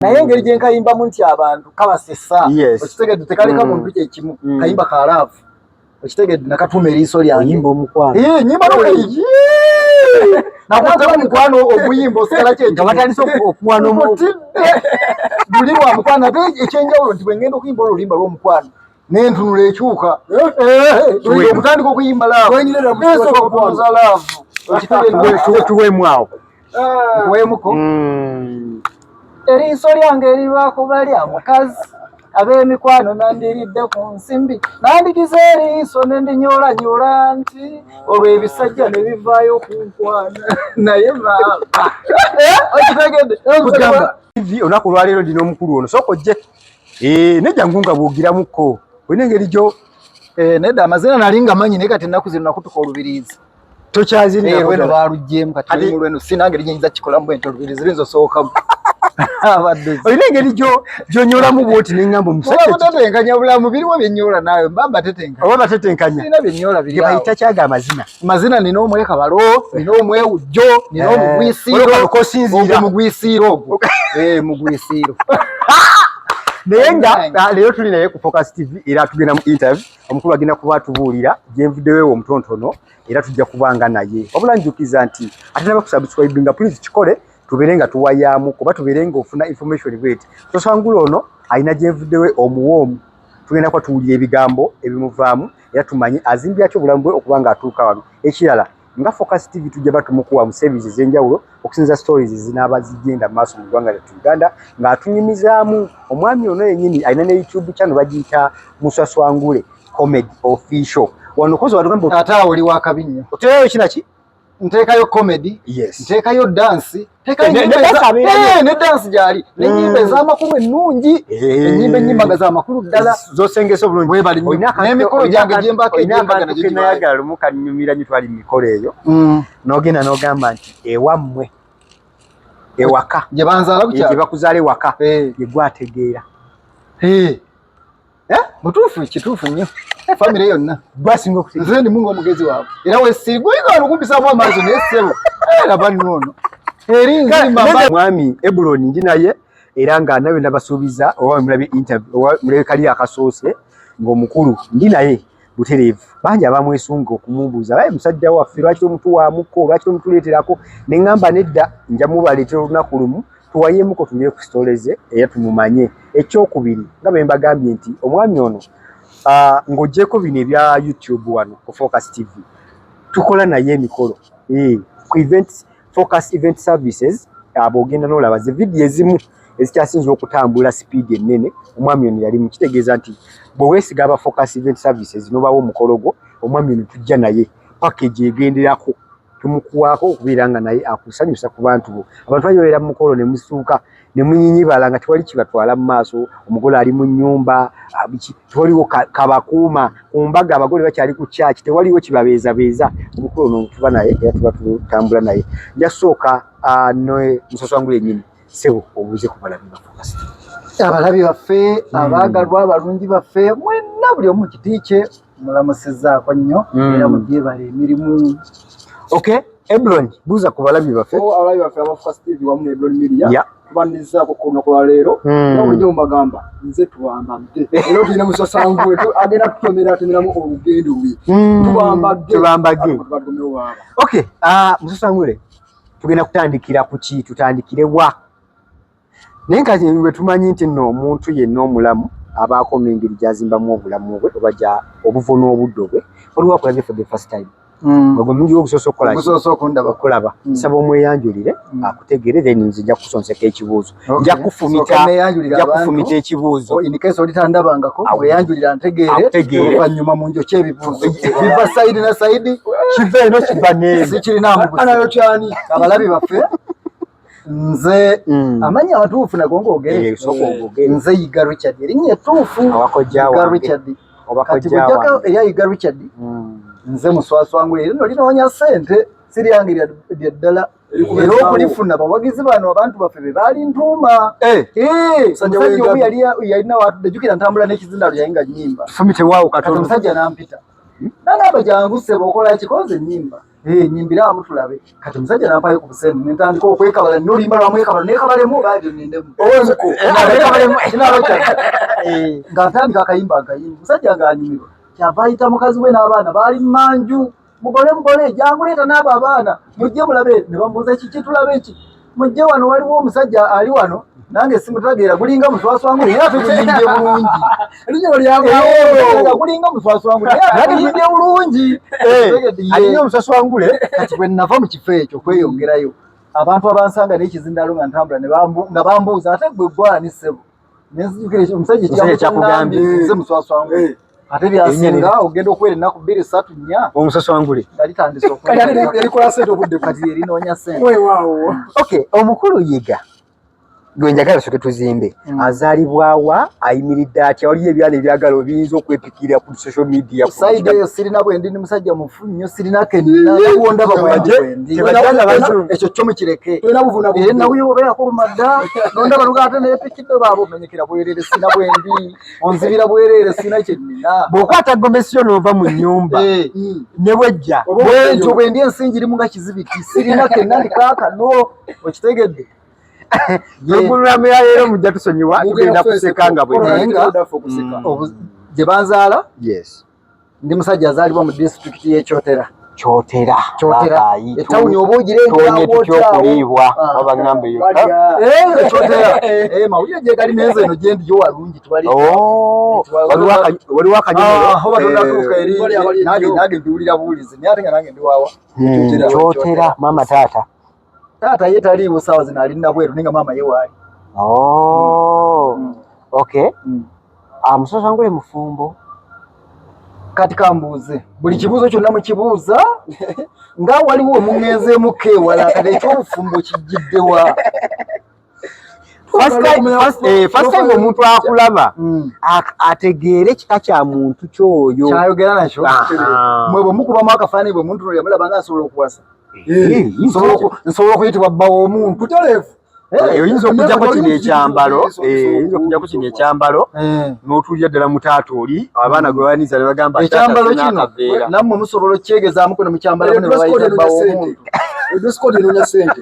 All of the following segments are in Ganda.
naye ngeri gye nkayimbamu nti abantu kabasesa okitegedde tekaleka muntu kyekimu kayimba ka love okitegedde nakatuma eriiso lyange nyimba omukwano nyimba nakwata omukwano oguyimba osigala kyekimu batandise okukwano luli lwa mukwano ate ekyenjawulo nti bwe ngenda okuyimba olulimba lw'omukwano nentunula ekyuka okutandika okuyimba laavuesokopoza laavu tuweemu awo wemuko eriiso lyange erirwakuba lya mukazi ab'emikwano nandiridde ku nsimbi nandigiza eriiso nendinyolanyola nti olwo ebisajja ne bivaayo ku nkwana naye maama okitegedde olunaku olwaleero ndina omukulu ono sooka ojje nejjangu nga bwogiramuko olina engeri gyo nedda amazina nali nga manyi naye kati ennaku zino nakutuka olubiriizi tokyazirweno baluggyemu kati mulweno sina ngeri gyenyinza kikolamu bwenti olubiriizi luyinza osookamu olina engeri gyonyolamu bwoti neŋŋamba omusajjatetenkanya bulamu biriwo byenyola naawe mbamba tetenkanya oba tetenkanya sina byenyola biri bayita kyaga amazina nina omwekabalo nina omwewujjo nina omugwisiiro ogwo mugwisiiro naye nga leero tuli naye ku Focus TV era tugenda mu interview omukulu agenda kuba atubuulira gyenvuddewo omutontono era tujja kubanga naye wabula njukiza nti ate naba kusubscribinga please kikole tubeere nga tuwayaamu kuba tubeere nga ofuna information bweti tosangula ono alina gyenvuddewe omuwoomu tugenda kuba tuwulira ebigambo ebimuvaamu era tumanye azimbyaki obulamu bwe okuba nga atuuka wano ekirala nga Focus TV tujja batumukuwa mu services ez'enjawulo okusinza stories zinaaba zigenda mu maaso mu ggwanga lyattu Uganda ng'atunyumizaamu omwami ono yennyini alina ne YouTube channel bagiyita Musaswangule Comedy Official wano kozi watugamba ate awo oli wakabi nnyo oteeyo kinaki nteekayo comedy nteekayo dansi ne dansi gyali nenyimba ez'amakulu ennungi enyimba enyimbaga z'amakulu ddala zosengesa obulungi n'emikolo gyange gyembako nayagala lumu kanyumira nyo twali mu mikolo eyo n'ogenda n'ogamba nti ewammwe ewaka gye banzaala gye bakuzaala ewaka gye gwategeera mutuufu kituufu nnyo famire yonna gwasinga okutegeera nze ndimu ng'omugezi waabwe era wesiguyinza wano kumpisaamu amaaso naye ssebo labannono mwami Ebuloni ndi naye era nga nawe nabasuubiza oba mulabe interview oba mulabe kali akasoose ng'omukulu ndi naye butereevu bangi abamwesunga okumubuuza baye musajja waffe lwaki omutuwaamuko lwaki omutuleeterako ne ŋŋamba nedda nja mubaleetera olunaku lumu tuwayeemuko tugere ku sitole ze era tumumanye ekyokubiri nga bwe mbagambye nti omwami ono ng'oggyeko bino ebya YouTube wano ku Focus TV tukola naye emikolo ku events Focus Event Services bw'ogenda n'olaba ze vidiyo ezimu ezikyasinzira okutambula sipiidi ennene omwami ono yali mukitegeeza nti bwe weesiga aba Focus Event Services n'obawo omukolo gwo omwami ono tujja naye package egenderako tumukuwaako okubeera nga naye akusanyusa ku bantu bo abantu bayobeera mu mukolo ne musituuka ne munyinyibala nga tewali kibatwala mu maaso omugole ali mu nnyumba tewaliwo kabakuuma ku mbaga abagole bakyali ku kyaki tewaliwo kibabeezabeeza omukolo ono tuba naye era tuba tutambula naye njasooka Musaswangule yennyini sebo obuuze ku balabi ba Focus abalabi baffe abaagalwa abalungi baffe mwenna buli omu kiti kye mulamusizaako nnyo era mugyebala emirimu Ebuloni buuza ku balabi baffe abalabi baffe aba Focus TV wamu ne Ebuloni Media tubanizaako ku lunaku lwa leero nabulijjo mbagamba nze tubambadde era tulina Musaswangule agenda tutomeratemeramu olugendo lwe tubambage Musaswangule tugenda kutandikira ku ki tutandikire wa naye nka bwe tumanyi nti nno omuntu yenna omulamu abaako n'engeri gy'azimbamu obulamu bwe oba obuvo n'obuddo bwe waliwo akulabye for the first time gwe mungi w'okusoosa okulaba nsaba omweyanjulire akutegeere then nze nja kusonseka ekibuuzo nja kufumita ekibuuzo inikesi olitandabangako weyanjulira ntegeere oluvannyuma mu njo kyebibuuzo biva sayidi na sayidi kiva eno kiva n'eri sikirinamuanayo kyani abalabi baffe nze amanyi amatuufu nago ng'ogere nze Yiga Richard erinnya ettuufu Yiga Richard kati bw'ojjako erya Yiga Richard nze Musaswangule lino linoonya ssente siryange lya ddala era okulifuna bawagizi bano abantu baffe be baali ntuuma omusajja omu yalina watudde jjukira ntambula n'ekizindalo yaye nga nnyimba fumite waawo katono omusajja n'ampita nangamba jangu sebo okola kikonze nyimba nyimbira mutulabe kati musajja nampayo ku buseni nentandika okwekabala nolimba lwamwekabala nekabalemu baadyo nindemu ng'atandika akayimba musajja ng'anyumirwa kyava ayita mukazi we n'abaana baali mmanju mugole janguleeta n'abo abaana mujje mulabe ne bamubuuza kiki tulabe ki mujje wano waliwo omusajja ali wano nange simutageera gulinga muswaswangule naye ate guyimbye bulungi gulinga muswaswangule naye ate guyimbye bulungi alina omuswaswangule kati bwe nava mu kifo ekyo kweyongerayo abantu abansanga n'ekizindalo nga ntambula nga bambuuza ate gwe gwani ssebo nenzijukira omusajja kyakugambye nze muswaswangule ate byasinga ogenda okuwera ennaku 2-3 4 omuswaswangule ngalitandise erikola sente obudde kati erinoonya sente okay omukulu yiga gwe njagala soke tuzimbe azaalibwawa ayimiridde atya waliyo ebyana ebyagala obiyinza okwepikira ku social media side eyo sirina bwendi ni musajja mufu nnyo sirina kenina nakuwonda babwendi ekyo kyo mukireke era nawuyobeako lumadda nondaba luga ate neepikidde baabo omenyekera bwerere sina bwendi onzibira bwerere sina kyennina bw'okwata gomesi yo n'ova mu nnyumba ne bwejja bwentyo bwendi ensingi irimu nga kizibiti sirina kenna ndikaakano okitegedde Programu ya lero mujja tusonyiwa tugenda kuseka nga gye banzaala yes ndi musajja azaalibwa mu district y'Ekyotera Kyotera etawuni oba ogirengerawokuliibwa abagamba eyo Kyotera mawulire gye gali nenze eno gye ndiyo walungi waliwo nange mbiwulira buwulizi naye ate nga nange ndi waawa Kyotera mama taata ye taliiwo saawa zino alinna bweru ninga maama ye waali okay muswaswangule mufumbo kati kambuuze buli kibuuzo kyonna mukibuuza nga waliwo omuŋŋenzeemuko ewala kati ekyobufumbo kijjiddewa first time omuntu akulaba ategeere kika kya muntu kyoyo kyayogera nakyo mwe bwe mukubamu akafaananyi bwe muntu yamulaba nga asobola okuwasa nsobola okuyitibwa bba w'omuntu kutereevu oyinza okujjako kino ekyambalo n'otuulira ddala mu taata oli abaana gwe baniza ne bagamba ekyambalo kino nammwe musobola okyegezaamu kuno mukyambalamu ne babayita bba w'omuntu edrescode enoonya sente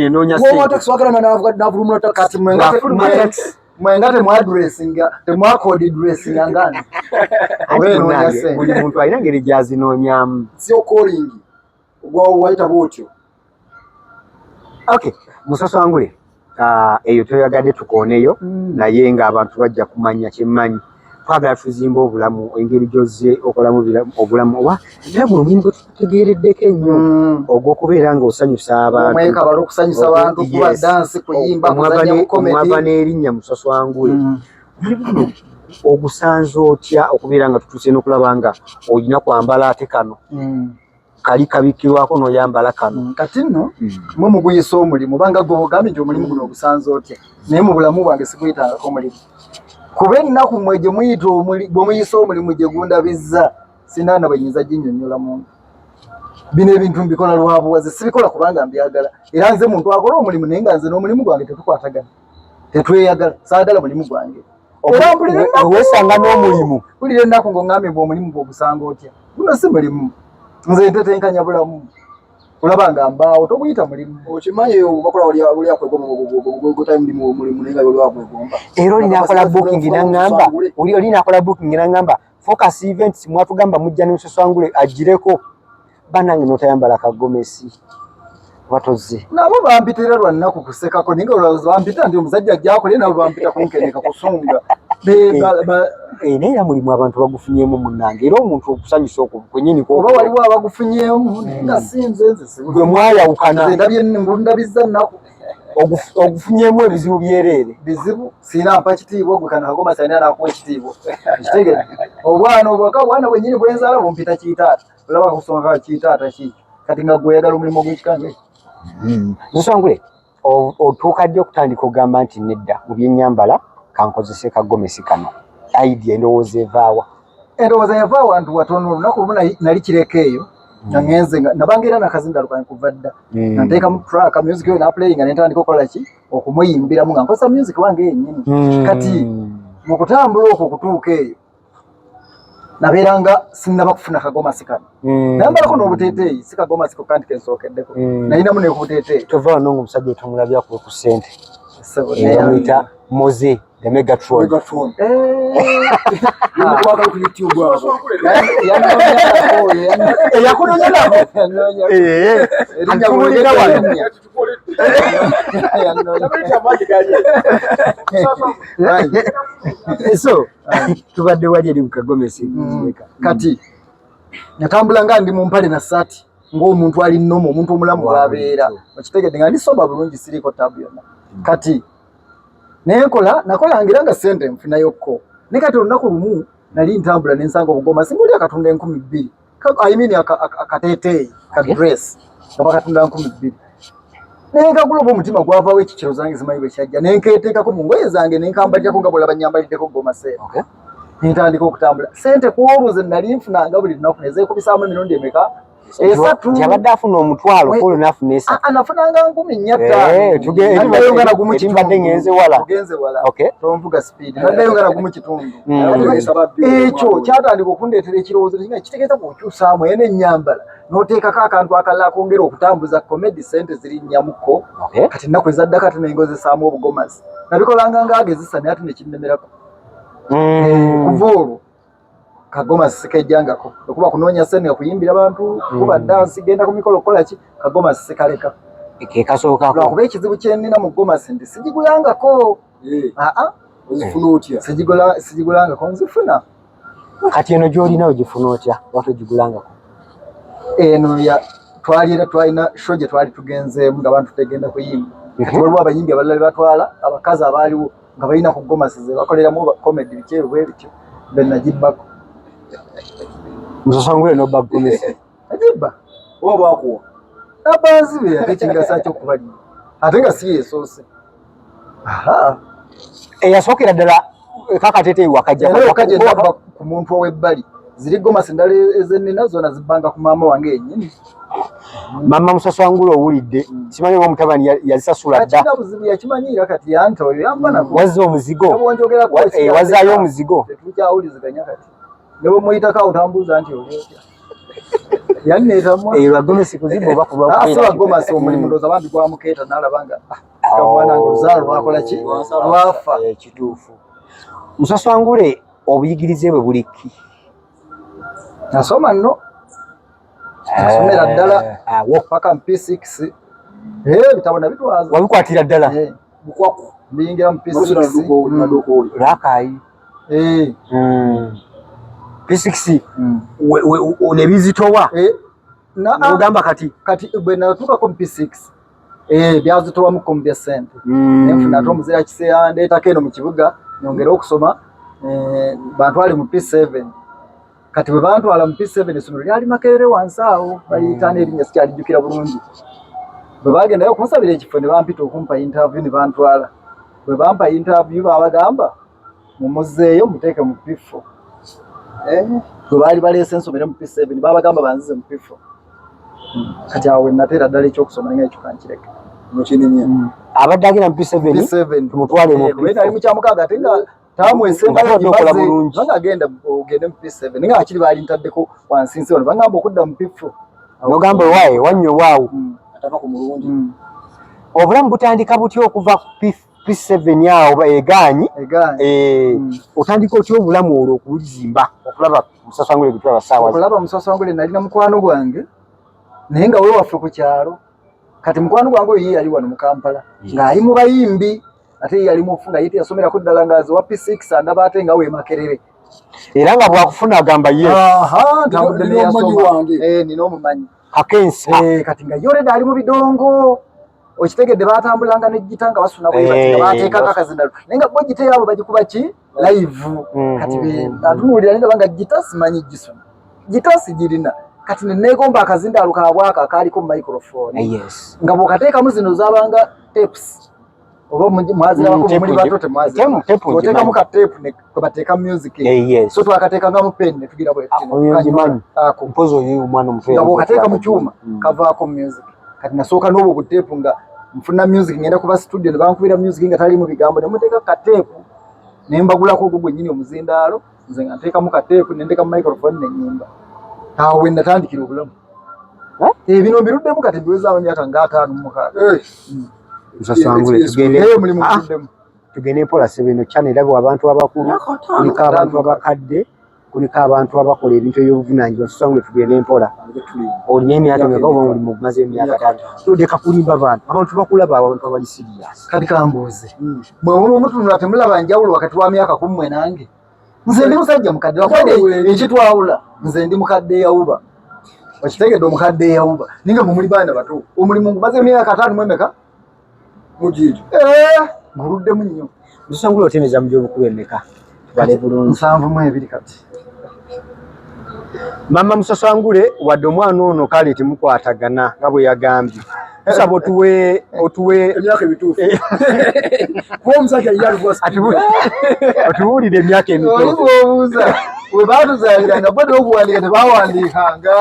enoonya kati mwenga temwadressinga temwakodi dressinga ngani buli muntu alina ngeri gyazinoonyamu sio calling wayita bwotyo okay muswaswangule eyo toyagadde tukooneyo naye ng'abantu bajja kumanya kyemmanyi twagala tuzimba obulamu engeri gyozze okolamu obulamu oba era guno omulimu gwe tutegeereddeko ennyo ogw'okubeera ng'osanyusa abantu omwekabala okusanyusa abantu kuba dansi kuyimba kuzanya mu komedi omwava n'erinnya muswaswangule ogusanze otya okubeera nga tutuuse n'okulaba nga olina kwambala ate kano kali kabikirwako n'oyambala kano kati nno mwe muguyisa omulimu banga gwe ogambye nti omulimu guno ogusanze otya naye mu bulamu bwange siguyitangako omulimu kuba ennaku mmwe gye muyita bwe muyisa omulimu gye gundabizza sinaana bwenyinza ginnyonnyola muntu bino ebintu mbikola lwa buwaze sibikola kubanga mbyagala era nze muntu akola omulimu naye nga nze n'omulimu gwange tetukwatagana tetweyagala saagala mulimu gwange owesanga n'omulimu bulira ennaku ng'oŋŋambye bwe omulimu gw'ogusanga otya guno si mulimu nze ntetenkanya bulamu olaba nga mbaawo toguyita mulimu okimanyi bakola oli akwegomba mulimu naye nga oli akwegomba era olinakola booking n'aŋŋamba focus events mwatugamba mujja n'omuswaswangule agireko banange n'otayambala kagomesi batoze nabo bampitira lwa nnaku kusekako ninga olowooza bampita nti omusajja gyakole nabo bampita kunkeneka kusunga naye era mulimu abantu bagufunyemu munnange era omuntu okusanyusa okwo kwenyini oba waliwo abagufunyemu nga sinze gwe mwayawukana ndabizza nnaku ogufunyemu ebizibu byereere bizibu siina mpa kitiibwa gwe kana kagoma sayina nakuwa ekitiibwa kitegere obwana obwaka obwana bwenyini bwenzaala bumpita kiyitaata olaba kusonga kiyitaata ki kati nga gweyagala omulimu ogw'ekikange muswaswangule otuuka ddi okutandika okugamba nti nedda mu byennyambala kankozese kagomesi kano idea endowooza evaawa endowooza yavaawo wantu watono olunaku lumu nali kireka eyo ngenze nabanga era nakazindalukanyi kuva dda nanteekamu track music eyo naplayinga nentandika okukola ki okumuyimbiramu nga nkozesa music wange yennyini kati mu kutambula okwo okutuuka eyo naberanga sinnaba kufuna kagoma sikano nambala kono obuteteeyi sikagoma siko kandi kensokeddeko nalinamu ne kubuteteeyi tova nongo omusajja otumulabya ku ssente eyamuyita Moze the Megatron so tubadde wali eri mukagomesi kati natambula nga ndi mu mpale na sati ng'omuntu ali nnomo omuntu omulamu bw'abeera okitegedde nga ndi soba bulungi siriiko tabu yonna kati nakolangira nga sente nfunayokko ne kati olunaku lumu nali ntambula nensanga obugoma singoli akatunda 2,000 I mean akateeteeyi ka dress nga bakatunda 2,000 nenkagula oba omutima gwavaawo ekikiro zange zimanyi bwe kyajja nenkeeteekako mu ngoye zange nenkambalyako nga bwolaba nyambaliddeko goma sente nentandika okutambula sente kuoluze nali nfunanga buli lunaku nezeekubisaamu emirundi emeka esatu yabadde afuna omutwalo kulo nafuna esatu nafunanga 15,000 mbadde ngenze wala tonvuga speed naddayo nga nagumu kitundu ekyo kyatandika okundeetera ekirowoozo kinga kitegeeza bw'okyusaamu ene ennyambala n'oteekako akantu akalala akongera okutambuza komedi sente ziri nnyamuko kati ennaku ezaddako ate nengozesaamu obugomasi nabikolanga ngaagezisa naye ate nekinnemerako kuva olwo kagoma sikejjangako okuba kunoonya sente kuyimbira bantu kuba dansi genda ku mikolo kola ki kagoma sikaleka kekasookako lwakuba ekizibu kyenina mu goma sente sigigulangako ozifuna otya sigigulangako nzifuna kati eno gy'olina ogifuna otya watu ogigulangako eno twalina show gye twali tugenzeemu nga bantu tegenda kuyimba kati waliwo abayimbi abalala batwala abakazi abaaliwo nga balina ku goma size bakoleramu comedy bikyeru bwe bityo benagibbako musasangule nobagomesi ajibba oba bakuwa abazibe ate kingasa ky'okubalira ate nga si yesoose eyasookera ddala kakateeteeyi wakajja ku muntu ow'ebbali ziri gomasi endala ezennina zona zibbanga ku maama wange yennyini mama musasangule owulidde kimanyi nga omutabani yazisasula dda akina buzibu yakimanyiira kati yanta oyo yamba nako wazza omuzigo wazaayo omuzigo tetukyawuliziganya kati ne bwe muyitako otambuuza nti oli otya yanneetamwa lwagomesi kuziba oba kuba gomasi omulimu ndooza bambi gwamukeeta n'alaba nga omwana nga oluzaalo lwakola ki lwafa ekituufu musasangule obuyigirize bwe buliki nasoma nno nasomera ddala paka mu P6 bitabo nabitwaza wabikwatira ddala bukwaku mbiyingira mu P6 lakayi P6 nebizitowa nogamba kati bwe natuukako mu P6 byazitowamuko mu bya ssente nenfuna ate omuzira kiseera ndeetako eno mu kibuga nyongera okusoma bantwale mu P7 kati bwe bantwala mu P7 essomero lyali Makerere wansi awo baliyita n'erinnya sikyalijjukira bulungi bwe bagendayo okunsabira ekifo ne bampita okumpa interview ne bantwala bwe bampa interview babagamba mumuzeeyo muteeke mu P4 bwe baali baleese ensomere mu P7 babagamba banzize mu P4 kati awo wenateera ddala ekyokusoma nga ekyo kankireka abadde agenda mu P7 tumutwale mu P4 ali mu kyamukaaga ate nga tamu esembayo gibaze banga agenda ogende mu P7 nga akiri baali ntaddeko wansi nsi wano bangamba okudda mu P4 nogamba waawe wannyo waawo atava ku mulungi obulamu butandika butya okuva ku P7 awo egaanyi otandika otya obulamu olwo okubuzimba okulaba musasangule gutwala saawa okulaba musasangule nalina mukwano gwange naye nga we waffe ku kyalo kati mukwano gwange oyo yali wano mu Kampala ng'ali mu bayimbi ate yali mufunga yite yasomera ku ddala ngazi wa P6 andaba ate nga we Makerere era nga bwakufuna agamba ye ntambudde neyasoma nina omumanyi akensi kati nga yoreda ali mu bidongo okitegedde batambulanga n'ejjita nga basuna bwe nga bateekako akazindalu naye nga bo jjita yaabo bagikuba ki live kati atunuulira nindaba nga jjita simanyi gisuna jjita sigirina kati neneegomba akazindalu kaabwako akaaliko mu microphone nga bw'okateekamu zino zaabanga tapes oba mwazirabako muli bato temwaziraoteekamu ka tape kwe bateeka music so twakateekangamu pen ne tugira nga bw'okateeka mu kyuma kavaako music kati nasooka n'obwo ku tape nga nfuna music ngenda kuba studio ne bankubira music nga talimu bigambo ne muteeka ka tape ne mbagulako ogwo gwennyini omuzindaalo nze nteekamu kateepu nendeka mu microphone nenyimba awo we natandikira obulamu bino mbiruddemu kati mbiwezaawo emyaka nga 5 mu 6 Nsasangule tugende mpola sebino channel erabwa abantu abakulu kuliko abantu abakadde kuliko abantu abakola ebintu eby'obuvunaanyizibwa Nsasangule tugende mpola oli emyaka meka oba oli mumaze emyaka 5 todeka kulimba abantu bakulaba abantu abali serious kati kambuuze mwe mutunula temulaba njawulo wakati wa myaka 10 nange nze ndi musajja mukadde wakadde ekitwawula nze ndi mukadde yawuba wakitegedde omukadde yawuba ninga muli baana bato omulimu ngumaze emyaka 5 mwemeka mujiji nguruddemu nnyo Nsasangule otemeza mu gy'obukulu emeka tubale bulungi 7 kati Mama Musasangule wadde omwana ono kale temukwatagana nga bwe yagambye tusaba otuwe emyaka ebituufu kuba omusajja otubuulire emyaka emituufu obuuza we baatuzaaliranga bwe n'okuwandiika tebawandiikanga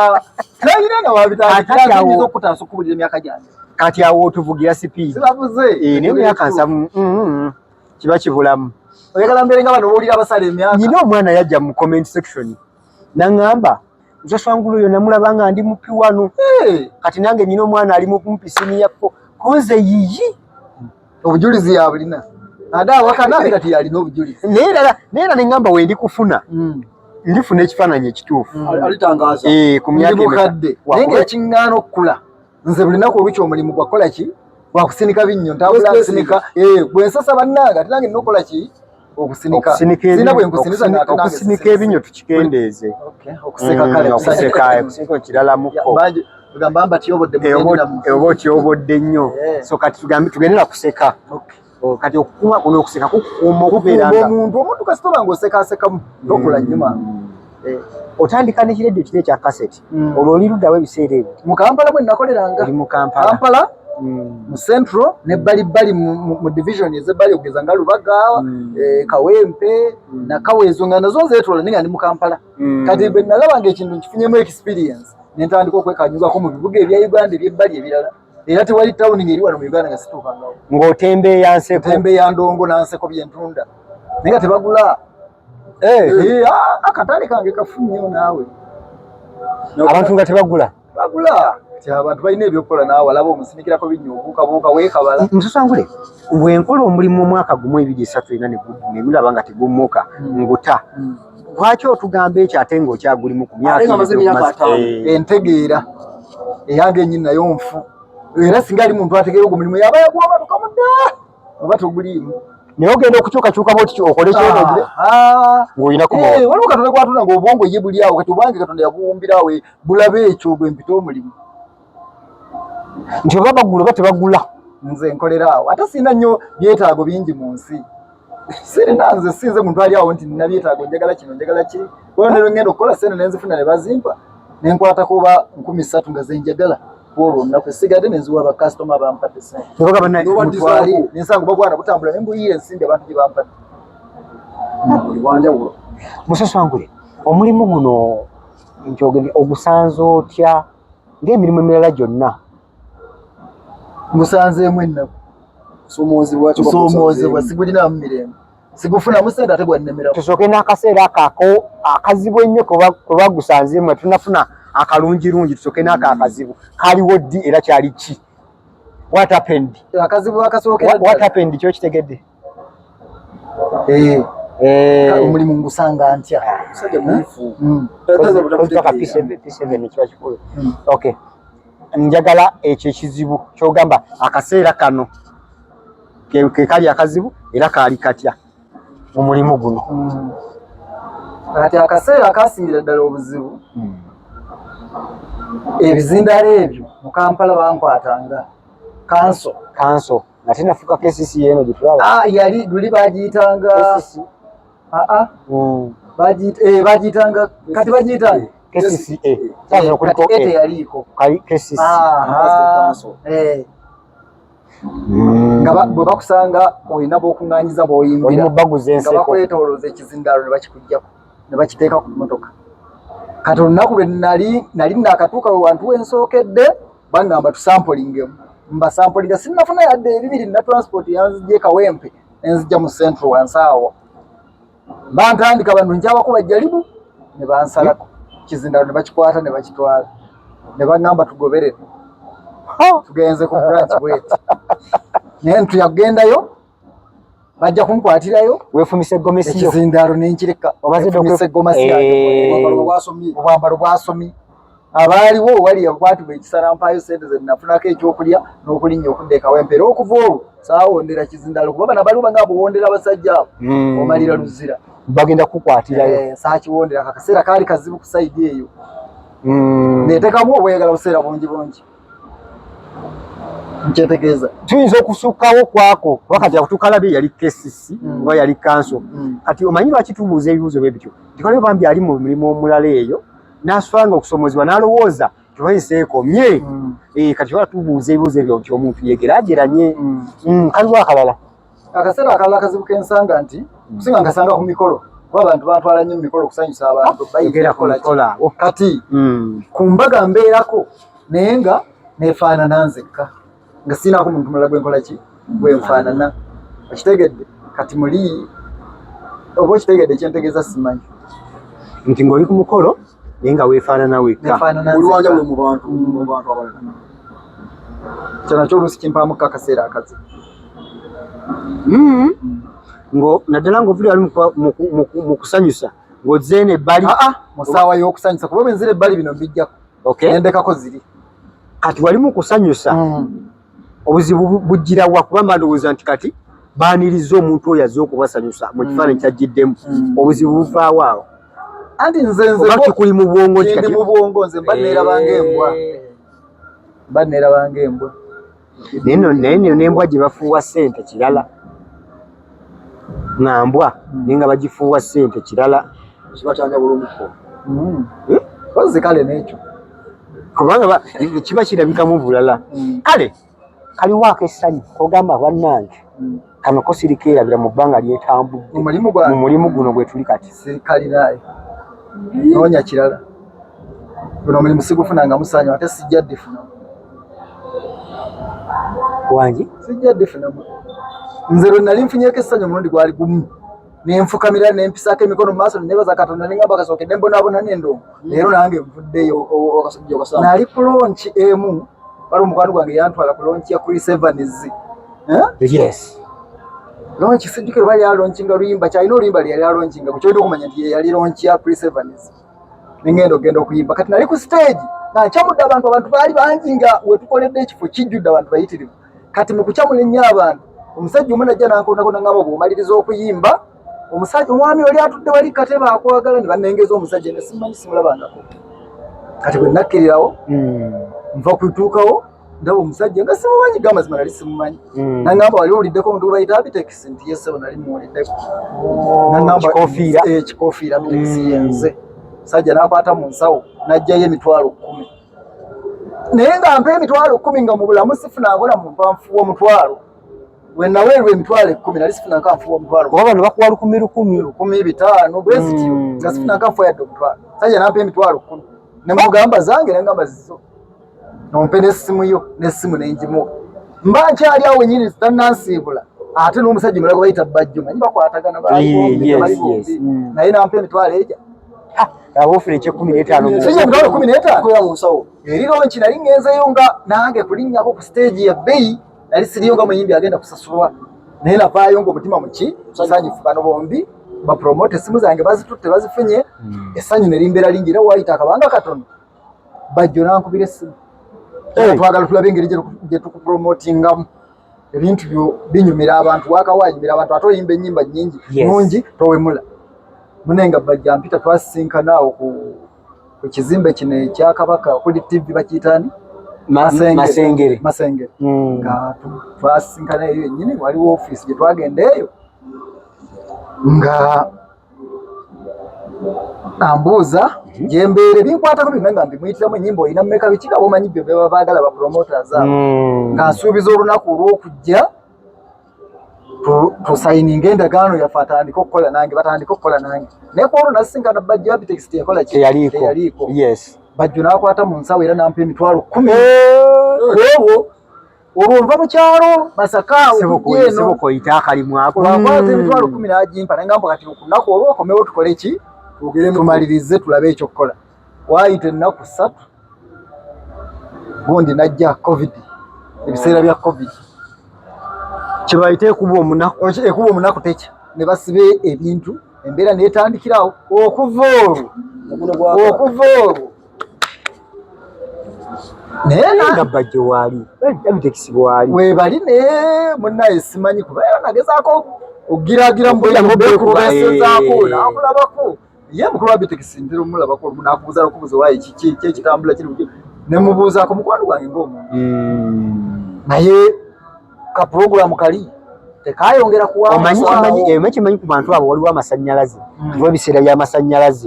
tulagire nga wabitayinza okutaasa okubulira emyaka gyange kati awo otuvugira sipiidi sibavuze n'emyaka 7 kiba kibulamu oyagala mbeere nga bano bowulira abasala emyaka nyina omwana yajja mu comment section naŋŋamba Nsasangule oyo namulaba nga ndi mupi wano kati nange nyina omwana ali mumpi siniya konze yiyi obujulizi yabulina ate awakana kati yalina obujulizi neera neŋŋamba we ndi kufuna ndifuna ekifaananyi ekituufu alitangaza ku myaka mukadde naye ngaekiŋŋaana okukula nze buli naku oluki omulimu gwakola ki wakusinika binnyo ntambula nsinika bwe nsasa bannanga ate nange nnokola ki okusinika ebinyo tukikendeeze okuseka kale okuseka kirala mukko tugamba mba oba otyobodde nnyo so kati tugendera kuseka kati okukuma kuno okuseka kukuuma okubeeranga omuntu kasitoba ng'osekaasekamu tokola nnyuma otandika n'ekiredio kiri ekya kaseti olwo oli luddawo ebiseera ebyo mu Kampala mwe nakoleranga oli mu Kampala mu Central nebbalibbali mu division ezebbali okugeza nga Lubaga Kawempe na Kawezo nga nazo zeetola ninga ndi mu Kampala kati bwe nalabanga ekintu nkifunyemu experience nentandika okwekanyuzako mu bibuga ebya Uganda ebyebbali ebirala era tewali tawuni ng'eri wano mu Uganda nga situukangawo ng'otembeeya nseko tembeeya ndongo nanseko byentunda naye nga tebagula akatale kange kafunyeyo naawe abantu nga tebagula abantu balina ebyokukola naawe alaba omusinikirako binnyo obuukabuuka weekabala Nsasangule bwe nkola omulimu omwaka gumu 234 nemulaba nga tegummuka nguta lwaki otugamba ekyo ate ng'okyagulimu ku myaka entegeera eyange ennyini nayo nfu era singa ali muntu ategeera ogwo mulimu yaba yagwabatuka mudda oba toguliimu naye ogenda okukyukakyuka bwoti okole kyonogire ng'olina kubawa waliwo Katonda gwatunda ng'obwongo ye buli awo kati obwange Katonda yabuwumbirawo bulabe ekyo bwe mpita omulimu nti oba bagula oba tebagula nze nkolera awo ate sirina nnyo byetaago bingi mu nsi sirina nze sinze muntu ali awo nti nina byetaago njagala kino njagala kiri olwo ngenda okukola sente nenzifuna ne bazimpa nenkwatako oba 3,000 nga zenjagala olwo nnaku esigadde nenziwa bakasitoma bampadde sente nensanga obabwana butambula nembuyiire ensimbi abantu gye bampadde wanjawulo Musasangule omulimu guno nkyogedde ogusanze otya ng'emirimu emirala gyonna ngusanzeemu ennaku somoozebwa sigulinamu mirembe sigufunamu sente ate gwannemeramu tusooke n'akaseera ako akazibu ennyo kwe bagusanzeemu tunafuna akalungirungi tusooke n'ako akazibu kaliwo ddi era kyali ki what happened akazibu akasookera what happened kyo kitegedde omulimu ngusanga ntya P7 kiba kikulu okay njagala ekyo ekizibu kyogamba akaseera kano ke kali akazibu era kaali katya mu mulimu guno kati akaseera akasingira ddala obuzibu ebizindala ebyo mu Kampala bankwatanga kanso nga tenafuuka KCC eno gye tulaba yali luli bagiyitanga bagiyitanga kati bagiyitanga KCCA kuliko teyaliiko KCC nga bwe bakusanga olina b'okuŋŋaanyiza bw'oyimbira nga bakwetoolooza ekizindalo ne bakikugyako ne bakiteeka ku mmotoka kati olunaku lwe nali naakatuuka we wantu wensookedde baŋŋamba tusampolingemu mbasampolinga sinnafuna yadde ebibiri na transport yanzijja e Kawempe enzijja mu Central wansi awo bantandika abantu njaba kuba jalibu ne bansalako kizindalo ne bakikwata ne bakitwala ne bagamba tugoberere tugenze ku branch bweti nentu yagendayo bajja kunkwatirayo wefumise gomesi yo kizindalo nenkireka obaze gomasi obwambalo bwasomi abaliwo wali yakwatibwa ekisalampayo sente ze nafunako ekyokulya n'okulinnya okuddeeka wempera okuva olwo saawondera kizindalo kuba bana baliwo banga buwondera abasajja abo omalira luzira bagenda kukwatirayo saakiwondera akaseera kaali kazibu ku saidi eyo neetekamu obweyagala buseera bungi nkyetegeeza tuyinza okusukkawo kwako wakati akutukalabi yali KCC oba yali kanso kati omanyi lwaki tubuuza ebibuuzo bwe bityo tikole bambi ali mu mulimu omulala eyo n'aswanga okusomozebwa n'alowooza tiwayiseekomye kati wala tubuuza ebibuuzo ebyo nti omuntu yegeraageranye kaliwo akalala akaseera akalala kazibu kensanga nti kusinga nkasanga ku mikolo kuba abantu batwala nnyo mu mikolo okusanyusa abantu bayigera ku mikolo kati ku mbaga mbeerako naye nga neefaanana nzekka nga sinaako muntu mulala gwenkola ki gwenfaanana okitegedde kati muli oba okitegedde kyentegeeza simanyi nti ng'oli ku mukolo naye nga weefaanana wekka oliwanjawulo mu bantu abalala kyo nakyo oluusi kimpaamuko akaseera akazibu ngo naddala ng'ovuli wali mu kusanyusa ng'ozzeeno ebbali mu ssaawa y'okusanyusa kuba bwenzira ebbali bino mbijjako nendekako ziri kati wali mu kusanyusa obuzibu bujjirawa kuba mbandowooza nti kati baaniriza omuntu oyo azze okubasanyusa mu kifaananyi kyajiddemu obuzibu buvaawo awo anti nze kikuli mu bwongo ndi mu bwongo nze mba neerabanga embwa naye n'embwa gye bafuuwa ssente kirala ngambwa naye nga bagifuuwa ssente kirala kibatanja bulumuko kozi kale n'ekyo kubanga kiba kirabikamu bulala kale kaliwaako essanyu kogamba bannange kano ko sirikeerabira mu bbanga lyetambudde mu mulimu guno gwe tuli kati sirikalinayo noonya kirala guno omulimu sigufunanga musanyu ate sijja ddifunamu wangi sijja ddifunamu nze lwe nali nfunyeko essanyu omulundi gwali gumu nenfukamira nempisaako emikono mu maaso nenebaza Katonda nengamba kasookedde mbonaabona n'endongo leero nange nvuddeyo nali ku lonchi emu wali omukwano gwange yantwala ku lonchi ya Chris Evans yes lonchi sijjukira bali yalonchinga luyimba kyalina oluyimba lyali yalonchinga kukyolina okumanya nti yali lonchi ya Chris Evans nengenda ogenda okuyimba kati nali ku stage nakyamudde abantu baali bangi nga wetukoledde ekifo kijjudde abantu bayitirivu kati mu kukyamula ennyo abantu omusajja omu najja nankonako nangamba bw'omaliriza okuyimba omusajja omwami oli atudde wali katebe akwagala ne bannengeza omusajja ne simanyi simulabangako kati bwe nakkirirawo nva kutuukawo ndaba omusajja nga simumanyi gamazima nali simumanyi nangamba wali owuliddeko omuntu bayita Abitex nti yesebo nali muwuliddeko nangamba ekikoofiira Abitex yenze omusajja n'akwata mu nsawo n'aggyayo emitwalo 10 naye nga mpa emitwalo 10 nga mu bulamu sifunangola muntu anfuwa omutwalo wenaweerwa emitwalo 10 nali sifunanka nfuwa omutwalo oba bano bakuwa 10,000 bwezityo nga sifunanka nfuwa yadde omutwalo omusajja n'ampa emitwalo 10 ne mugamba zange nengamba zizo nompe n'essimu yo n'essimu nengimuwa mba nkyali awo wenyini tannansiibula ate n'omusajja omulala gwe bayita Bajjo manyi bakwatagana bali bombi naye nampa emitwalo egya abofuna ekye-15 sijja emitwalo 15 eri lonchi nali ngenzeyo nga nange kulinnyako ku stage ya bbeyi nali siriyo nga muyimbi agenda kusasulwa naye navaayo ng'omutima muki musanyufu bano bombi bapromote essimu zange bazitutte bazifunye essanyu ne limbeera lingi era waayita akabanga katono Bajjo nankubira essimu twagala tulabe engeri gye tukupromotingamu ebintu byo binyumira abantu wakawanyumira abantu ate oyimba ennyimba nnyingi nungi towemula munenga Bajjo ampita twasisinkana awo ku kizimbe kino ekya Kabaka kuli TV bakiyitani Masengere nga twasisinkana eyo yennyini waliwo ofiisi gye twagenda eyo nga ambuuza gyembeere binkwatako byonna nga mbimuyitiramu ennyimba olina mmeka biki abo omanyi byo beba baagala ba promoters abo nga nsuubiza olunaku olw'okujja tusayininga endagaano yaffe atandika okukola nange batandika okukola nange naye ku olwo nasisinkana Bajjo Abitex teyakola teyaliiko Bajjo n'akwata mu nsawo era nampa emitwalo 10 olwo olumva mu kyalo Masaka sebo ko itaka limwako wakwate emitwalo 10 n'agimpa nangamba kati okunaku olwo komewo tukole ki tumalirize tulabe ekyo kukola waayita ennaku 3 gundi najja covid ebiseera bya covid kibayite ekuba omunaku tekya ne basibe ebintu embeera neetandikirawo okuva olwo nena bajje wali ebitekisi bwali webali ne munnaye simanyi kuba era nagezaako ogiragira mubekubasezaako nakulabako ye mukulu wa bitekisi ntero mulabako nakubuuza nokubuuza wayi kiki ekitambula kiri ne mubuuzaako mukwano gwange ng'omuntu naye ka program kali tekayongera kuwamanyi ku bantu abo waliwo amasannyalaze tuva ebiseera by'amasannyalaze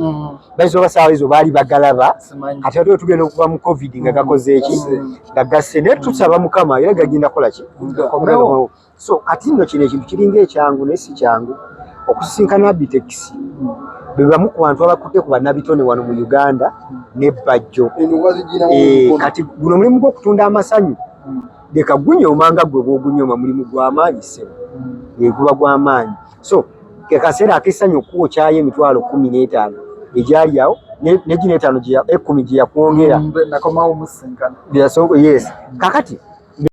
bayisoba saawa ezo baali bagalaba kati ate tugenda okuva mu covid nga gakoze eki nga gasse naye tusaba mukama era gagenda kukola ki so kati nno kino ekintu kiringa ekyangu naye si kyangu okusisinkana bitekisi bebamu ku bantu abakutte ku bannabitone wano mu Uganda ne Bajjo kati guno mulimu gw'okutunda amasanyu leka gunyomanga gwe bw'ogunyoma mulimu gw'amaanyi sebo guba gw'amaanyi so ke kaseera ak'essanyu okuwokyayo emitwalo 15 egyali awo ne gino 5 10 gye yakwongera nakomawo musinkana yes kakati